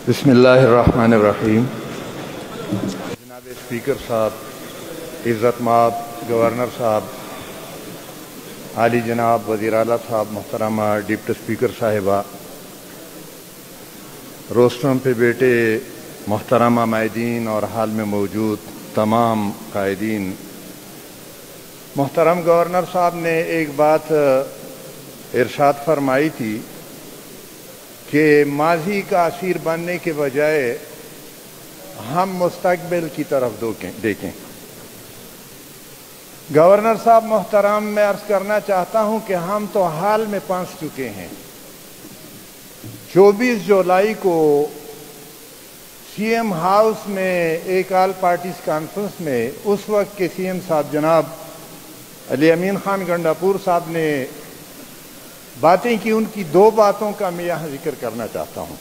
بسم اللہ الرحمن الرحیم۔ جناب اسپیکر صاحب، عزت مآب گورنر صاحب، عالی جناب وزیر اعلیٰ صاحب، محترمہ ڈپٹی اسپیکر صاحبہ، روسٹرم پہ بیٹے محترمہ مائدین اور حال میں موجود تمام قائدین، محترم گورنر صاحب نے ایک بات ارشاد فرمائی تھی کہ ماضی کا اسیر بننے کے بجائے ہم مستقبل کی طرف دیکھیں۔ گورنر صاحب محترم، میں عرض کرنا چاہتا ہوں کہ ہم تو حال میں پہنچ چکے ہیں۔ 24 جولائی کو سی ایم ہاؤس میں ایک آل پارٹیز کانفرنس میں اس وقت کے سی ایم صاحب جناب علی امین خان گنڈاپور صاحب نے باتیں کی۔ ان کی دو باتوں کا میں یہاں ذکر کرنا چاہتا ہوں۔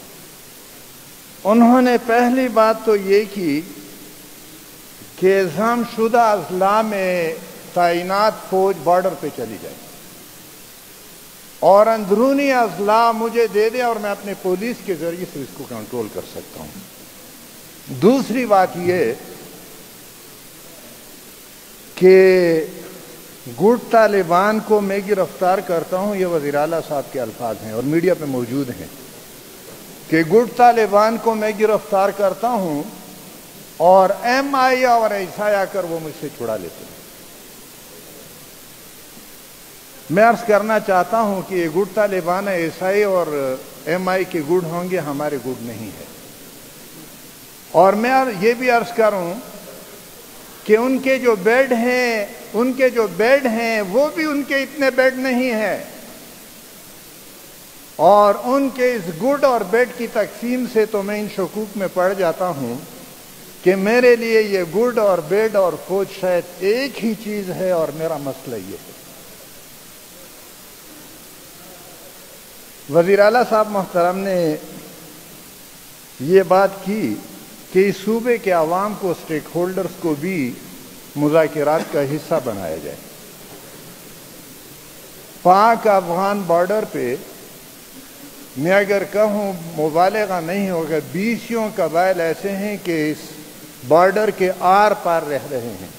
انہوں نے پہلی بات تو یہ کی کہ اعزام شدہ اضلاع میں تعینات فوج بارڈر پہ چلی جائے اور اندرونی اضلاع مجھے دے دیں اور میں اپنے پولیس کے ذریعے سے اس کو کنٹرول کر سکتا ہوں۔ دوسری بات یہ کہ گٹ طالبان کو میں گرفتار کرتا ہوں، یہ وزیر اعلیٰ صاحب کے الفاظ ہیں اور میڈیا پہ موجود ہیں کہ گٹ طالبان کو میں گرفتار کرتا ہوں اور ایم آئی اور عیسائی آ کر وہ مجھ سے چھڑا لیتے ہیں۔ میں عرض کرنا چاہتا ہوں کہ یہ گٹ طالبان عیسائی اور ایم آئی کے گٹ ہوں گے، ہمارے گٹ نہیں ہے۔ اور میں یہ بھی عرض کروں کہ ان کے جو بیڈ ہیں وہ بھی ان کے اتنے بیڈ نہیں ہیں، اور ان کے اس گڈ اور بیڈ کی تقسیم سے تو میں ان شکوک میں پڑ جاتا ہوں کہ میرے لیے یہ گڈ اور بیڈ اور فوج شاید ایک ہی چیز ہے، اور میرا مسئلہ یہ ہے۔ وزیر اعلیٰ صاحب محترم نے یہ بات کی کہ اس صوبے کے عوام کو، اسٹیک ہولڈرز کو بھی مذاکرات کا حصہ بنایا جائے۔ پاک افغان بارڈر پہ میں اگر کہوں مبالغہ نہیں ہوگا، 20 قبائل ایسے ہیں کہ اس بارڈر کے آر پار رہ رہے ہیں،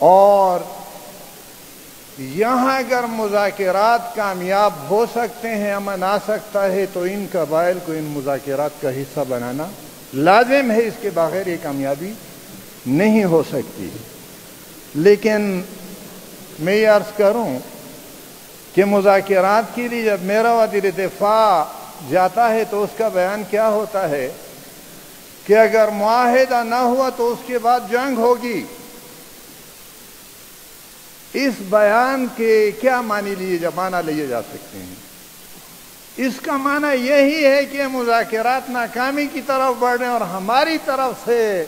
اور یہاں اگر مذاکرات کامیاب ہو سکتے ہیں، امن آ سکتا ہے، تو ان قبائل کو ان مذاکرات کا حصہ بنانا لازم ہے، اس کے بغیر یہ کامیابی نہیں ہو سکتی۔ لیکن میں یہ عرض کروں کہ مذاکرات کے لیے جب میرا وزیر دفاع جاتا ہے تو اس کا بیان کیا ہوتا ہے کہ اگر معاہدہ نہ ہوا تو اس کے بعد جنگ ہوگی۔ اس بیان کے کیا معنی لیے جا سکتے ہیں؟ اس کا معنی یہی ہے کہ مذاکرات ناکامی کی طرف بڑھ رہے ہیں، اور ہماری طرف سے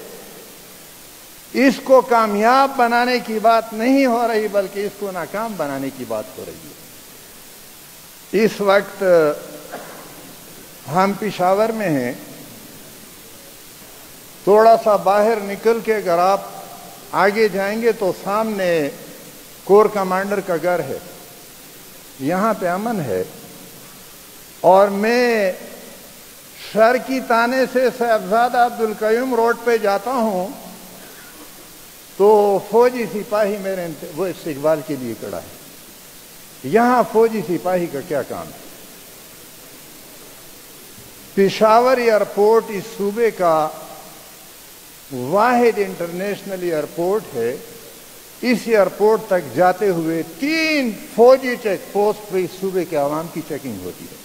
اس کو کامیاب بنانے کی بات نہیں ہو رہی بلکہ اس کو ناکام بنانے کی بات ہو رہی ہے۔ اس وقت ہم پشاور میں ہیں، تھوڑا سا باہر نکل کے اگر آپ آگے جائیں گے تو سامنے کور کمانڈر کا گھر ہے، یہاں پہ امن ہے، اور میں شرقی تانے سے صاحبزادہ عبدالقیوم روڈ پہ جاتا ہوں تو فوجی سپاہی میرے وہ استقبال کے لیے کھڑا ہے۔ یہاں فوجی سپاہی کا کیا کام ہے؟ پشاور ایئرپورٹ اس صوبے کا واحد انٹرنیشنل ایئرپورٹ ہے۔ اس ایئرپورٹ تک جاتے ہوئے 3 فوجی چیک پوسٹ پہ اس صوبے کے عوام کی چیکنگ ہوتی ہے۔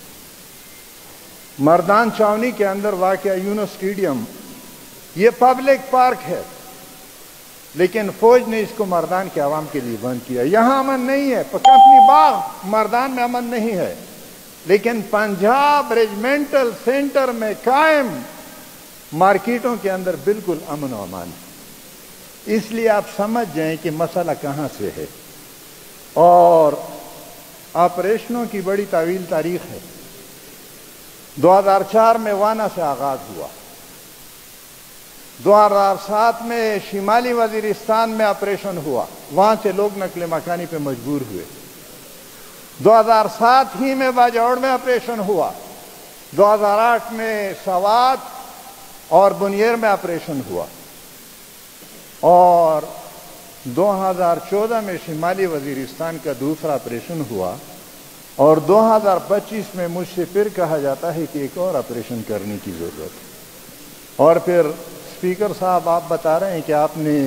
مردان چاونی کے اندر واقع یونو اسٹیڈیم یہ پبلک پارک ہے، لیکن فوج نے اس کو مردان کے عوام کے لیے بند کیا۔ یہاں امن نہیں ہے، کمپنی باغ مردان میں امن نہیں ہے، لیکن پنجاب ریجمنٹل سینٹر میں قائم مارکیٹوں کے اندر بالکل امن و امان ہے۔ اس لیے آپ سمجھ جائیں کہ مسئلہ کہاں سے ہے، اور آپریشنوں کی بڑی طویل تاریخ ہے۔ 2004 میں وانا سے آغاز ہوا، 2007 میں شمالی وزیرستان میں آپریشن ہوا، وہاں سے لوگ نقل مکانی پہ مجبور ہوئے۔ 2007 ہی میں باجوڑ میں آپریشن ہوا، 2008 میں سوات اور بنیر میں آپریشن ہوا، اور 2014 میں شمالی وزیرستان کا دوسرا آپریشن ہوا، اور 2025 میں مجھ سے پھر کہا جاتا ہے کہ ایک اور آپریشن کرنے کی ضرورت ہے۔ اور پھر اسپیکر صاحب آپ بتا رہے ہیں کہ آپ نے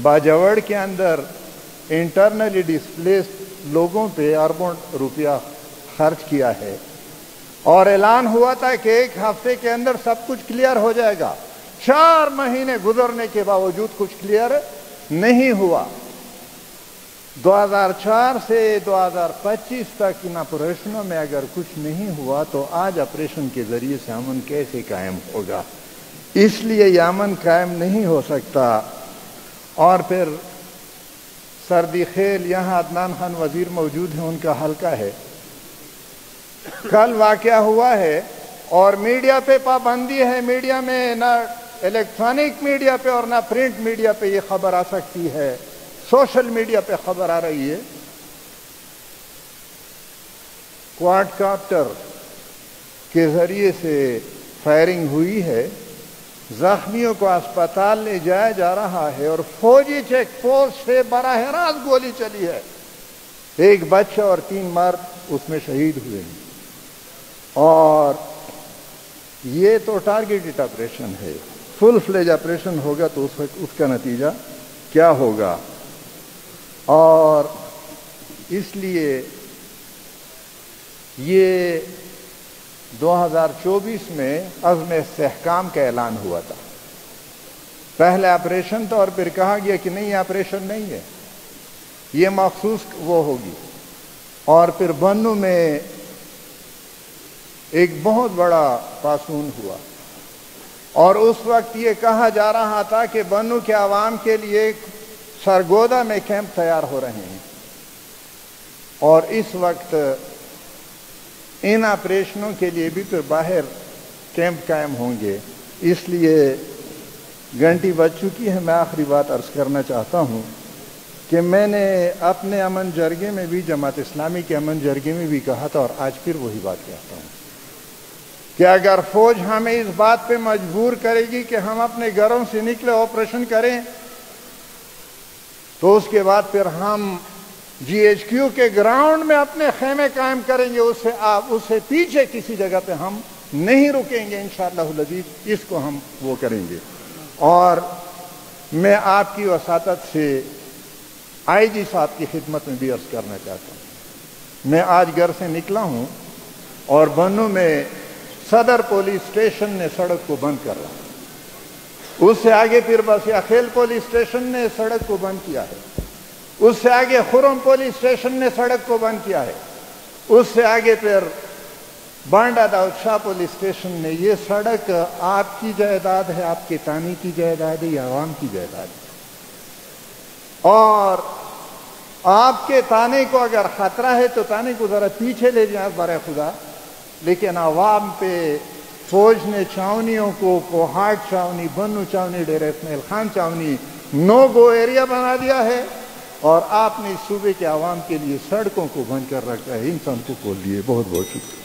باجوڑ کے اندر انٹرنلی ڈسپلیسڈ لوگوں پہ اربوں روپیہ خرچ کیا ہے، اور اعلان ہوا تھا کہ 1 ہفتے کے اندر سب کچھ کلیئر ہو جائے گا۔ 4 مہینے گزرنے کے باوجود کچھ کلیئر نہیں ہوا۔ 2004 سے 2025 تک ان آپریشنوں میں اگر کچھ نہیں ہوا تو آج آپریشن کے ذریعے سے امن کیسے قائم ہوگا؟ اس لیے یہ امن قائم نہیں ہو سکتا۔ اور پھر سردی خیل، یہاں عدنان خان وزیر موجود ہیں، ان کا حلقہ ہے۔ کل واقعہ ہوا ہے اور میڈیا پہ پابندی ہے، میڈیا میں نہ الیکٹرانک میڈیا پہ اور نہ پرنٹ میڈیا پہ یہ خبر آ سکتی ہے، سوشل میڈیا پہ خبر آ رہی ہے۔ کوارڈ کاپٹر کے ذریعے سے فائرنگ ہوئی ہے، زخمیوں کو اسپتال لے جایا جا رہا ہے، اور فوجی چیک پوسٹ سے براہ راست گولی چلی ہے۔ 1 بچہ اور 3 مرد اس میں شہید ہوئے ہیں۔ اور یہ تو ٹارگیٹڈ آپریشن ہے، فل فلیج آپریشن ہوگا تو اس کا نتیجہ کیا ہوگا؟ اور اس لیے یہ 2024 میں عزم استحکام کا اعلان ہوا تھا۔ پہلے آپریشن تھا اور پھر کہا گیا کہ نہیں، یہ آپریشن نہیں ہے، یہ مخصوص وہ ہوگی۔ اور پھر بنو میں ایک بہت بڑا پاسون ہوا، اور اس وقت یہ کہا جا رہا تھا کہ بنو کے عوام کے لیے سرگودا میں کیمپ تیار ہو رہے ہیں، اور اس وقت ان آپریشنوں کے لیے بھی پھر باہر کیمپ قائم ہوں گے۔ اس لیے گھنٹی بج چکی ہے، میں آخری بات عرض کرنا چاہتا ہوں کہ میں نے اپنے امن جرگے میں بھی، جماعت اسلامی کے امن جرگے میں بھی کہا تھا، اور آج پھر وہی بات کہتا ہوں کہ اگر فوج ہمیں اس بات پہ مجبور کرے گی کہ ہم اپنے گھروں سے نکلے آپریشن کریں، تو اس کے بعد پھر ہم GHQ کے گراؤنڈ میں اپنے خیمے قائم کریں گے، اس سے پیچھے کسی جگہ پہ ہم نہیں رکیں گے انشاءاللہ العزیز، اس کو ہم وہ کریں گے۔ اور میں آپ کی وساطت سے IG صاحب کی خدمت میں بھی عرض کرنا چاہتا ہوں، میں آج گھر سے نکلا ہوں اور بنو میں صدر پولیس اسٹیشن نے سڑک کو بند کر رہا، اس سے آگے پھر بس اخیل پولیس اسٹیشن نے سڑک کو بند کیا ہے، اس سے آگے خرم پولیس اسٹیشن نے سڑک کو بند کیا ہے، اس سے آگے پھر بانڈا داؤد شاہ پولیس اسٹیشن نے۔ یہ سڑک آپ کی جائیداد ہے، آپ کے تانے کی جائیداد ہے یا عوام کی جائیداد ہے؟ اور آپ کے تانے کو اگر خطرہ ہے تو تانے کو ذرا پیچھے لے جائیں برائے خدا، لیکن عوام پہ فوج نے چھاونیوں کو کوہاٹ چھاونی، بنو چھاونی، ڈیر اسماعیل خان چھاونی نو گو ایریا بنا دیا ہے، اور آپ نے اس صوبے کے عوام کے لیے سڑکوں کو بند کر رکھا ہے۔ ان سب کو کھول دیے۔ بہت بہت شکریہ۔